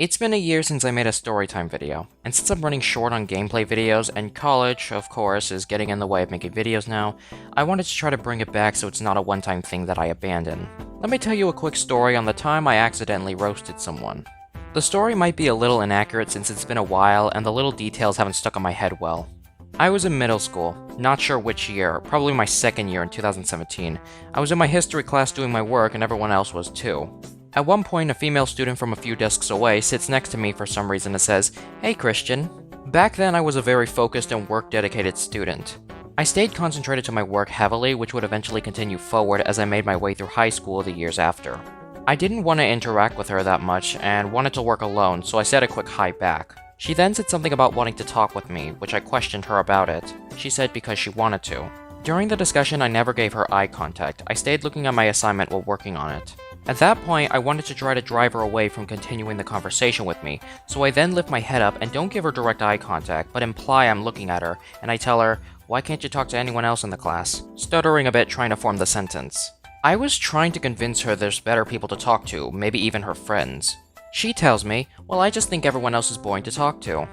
It's been a year since I made a storytime video, and since I'm running short on gameplay videos, and college, of course, is getting in the way of making videos now, I wanted to try to bring it back so it's not a one-time thing that I abandon. Let me tell you a quick story on the time I accidentally roasted someone. The story might be a little inaccurate since it's been a while and the little details haven't stuck in my head well. I was in middle school, not sure which year, probably my second year in 2017. I was in my history class doing my work and everyone else was too. At one point, a female student from a few desks away sits next to me for some reason and says, "Hey Christian." Back then, I was a very focused and work-dedicated student. I stayed concentrated to my work heavily, which would eventually continue forward as I made my way through high school the years after. I didn't want to interact with her that much and wanted to work alone, so I said a quick hi back. She then said something about wanting to talk with me, which I questioned her about it. She said because she wanted to. During the discussion, I never gave her eye contact. I stayed looking at my assignment while working on it. At that point, I wanted to try to drive her away from continuing the conversation with me, so I then lift my head up and don't give her direct eye contact, but imply I'm looking at her, and I tell her, "Why can't you talk to anyone else in the class?" Stuttering a bit trying to form the sentence. I was trying to convince her there's better people to talk to, maybe even her friends. She tells me, "Well, I just think everyone else is boring to talk to."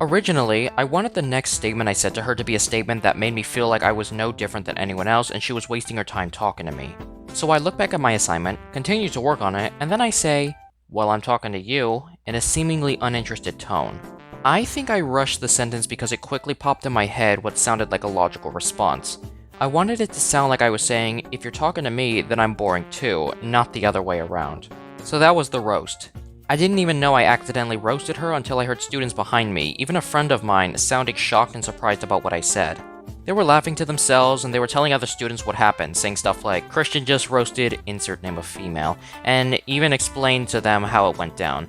Originally, I wanted the next statement I said to her to be a statement that made me feel like I was no different than anyone else and she was wasting her time talking to me. So I look back at my assignment, continue to work on it, and then I say, "Well, I'm talking to you," in a seemingly uninterested tone. I think I rushed the sentence because it quickly popped in my head what sounded like a logical response. I wanted it to sound like I was saying, "If you're talking to me, then I'm boring too," not the other way around. So that was the roast. I didn't even know I accidentally roasted her until I heard students behind me, even a friend of mine, sounding shocked and surprised about what I said. They were laughing to themselves and they were telling other students what happened, saying stuff like, "Christian just roasted insert name of female," and even explained to them how it went down.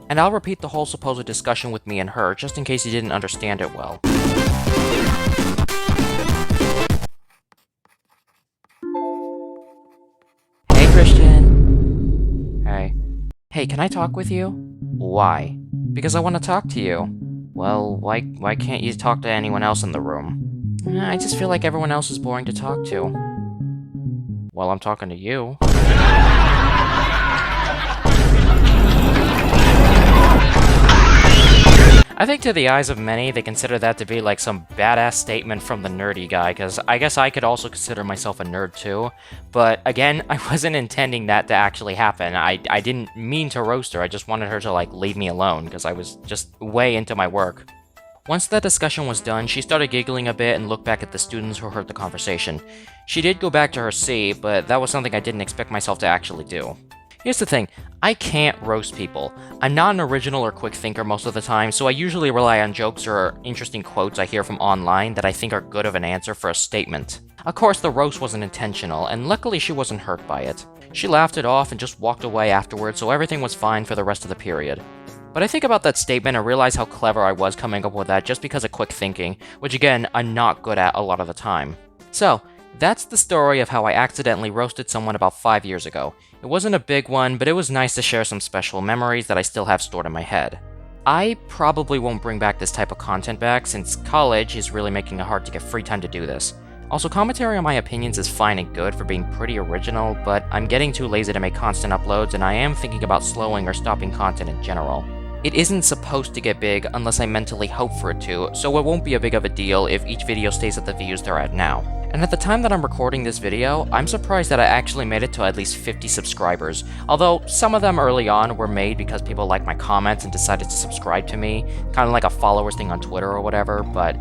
And I'll repeat the whole supposed discussion with me and her, just in case you didn't understand it well. "Hey Christian." "Hey." "Hey, can I talk with you?" "Why?" "Because I want to talk to you." "Well, why can't you talk to anyone else in the room?" "I just feel like everyone else is boring to talk to." "Well, I'm talking to you." I think to the eyes of many, they consider that to be like some badass statement from the nerdy guy, because I guess I could also consider myself a nerd too. But again, I wasn't intending that to actually happen. I didn't mean to roast her, I just wanted her to like leave me alone, because I was just way into my work. Once that discussion was done, she started giggling a bit and looked back at the students who heard the conversation. She did go back to her seat, but that was something I didn't expect myself to actually do. Here's the thing, I can't roast people. I'm not an original or quick thinker most of the time, so I usually rely on jokes or interesting quotes I hear from online that I think are good of an answer for a statement. Of course, the roast wasn't intentional, and luckily she wasn't hurt by it. She laughed it off and just walked away afterwards, so everything was fine for the rest of the period. But I think about that statement and realize how clever I was coming up with that just because of quick thinking, which again, I'm not good at a lot of the time. So, that's the story of how I accidentally roasted someone about 5 years ago. It wasn't a big one, but it was nice to share some special memories that I still have stored in my head. I probably won't bring back this type of content back since college is really making it hard to get free time to do this. Also, commentary on my opinions is fine and good for being pretty original, but I'm getting too lazy to make constant uploads and I am thinking about slowing or stopping content in general. It isn't supposed to get big unless I mentally hope for it to, so it won't be a big of a deal if each video stays at the views they're at now. And at the time that I'm recording this video, I'm surprised that I actually made it to at least 50 subscribers, although some of them early on were made because people liked my comments and decided to subscribe to me, kind of like a followers thing on Twitter or whatever, but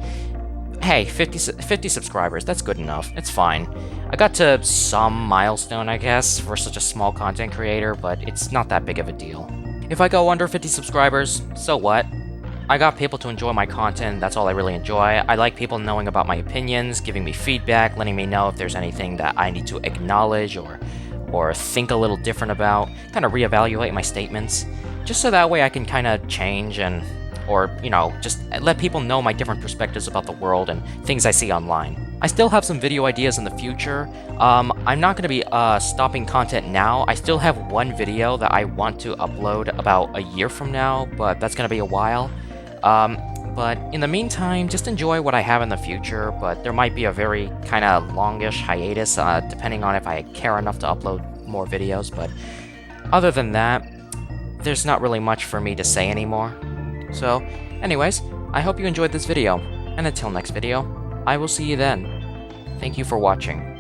hey, 50 subscribers, that's good enough, it's fine. I got to some milestone, I guess, for such a small content creator, but it's not that big of a deal. If I go under 50 subscribers, so what? I got people to enjoy my content, that's all I really enjoy. I like people knowing about my opinions, giving me feedback, letting me know if there's anything that I need to acknowledge or think a little different about, kind of reevaluate my statements, just so that way I can kind of change or just let people know my different perspectives about the world and things I see online. I still have some video ideas in the future. I'm not going to be stopping content now. I still have one video that I want to upload about a year from now, but that's going to be a while. But in the meantime, just enjoy what I have in the future, but there might be a very kind of longish hiatus, depending on if I care enough to upload more videos, but other than that, there's not really much for me to say anymore. So, anyways, I hope you enjoyed this video, and until next video, I will see you then. Thank you for watching.